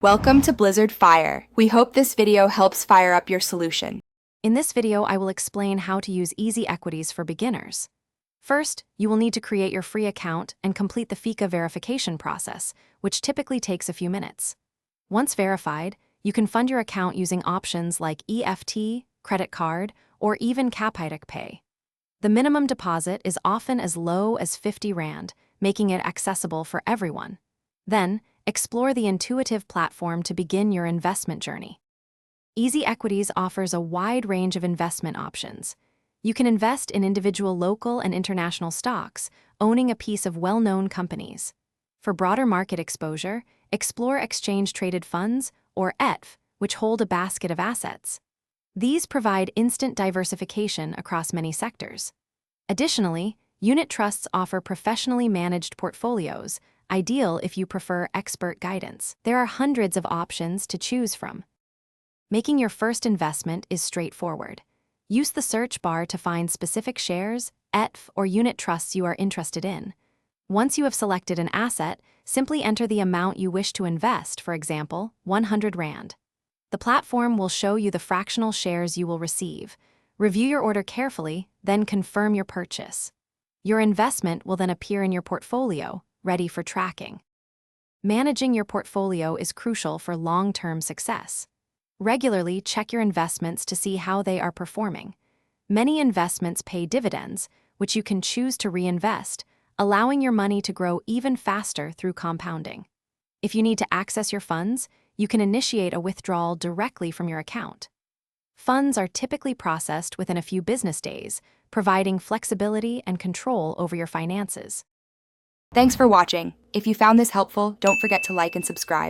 Welcome to Blizzard Fire. We hope this video helps fire up your solution. In this video, I will explain how to use easy equities for beginners. First, you will need to create your free account and complete the FICA verification process, which typically takes a few minutes. Once verified, you can fund your account using options like EFT, credit card, or even Capitec Pay. The minimum deposit is often as low as 50 Rand, making it accessible for everyone. Then, explore the intuitive platform to begin your investment journey. Easy Equities offers a wide range of investment options. You can invest in individual local and international stocks, owning a piece of well-known companies. For broader market exposure, explore exchange-traded funds, or ETF, which hold a basket of assets. These provide instant diversification across many sectors. Additionally, unit trusts offer professionally managed portfolios, ideal if you prefer expert guidance. There are hundreds of options to choose from. Making your first investment is straightforward. Use the search bar to find specific shares, ETF, or unit trusts you are interested in. Once you have selected an asset, simply enter the amount you wish to invest, for example, 100 Rand. The platform will show you the fractional shares you will receive. Review your order carefully, then confirm your purchase. Your investment will then appear in your portfolio, ready for tracking. Managing your portfolio is crucial for long-term success. Regularly check your investments to see how they are performing. Many investments pay dividends, which you can choose to reinvest, allowing your money to grow even faster through compounding. If you need to access your funds, you can initiate a withdrawal directly from your account. Funds are typically processed within a few business days, providing flexibility and control over your finances. Thanks for watching. If you found this helpful, don't forget to like and subscribe.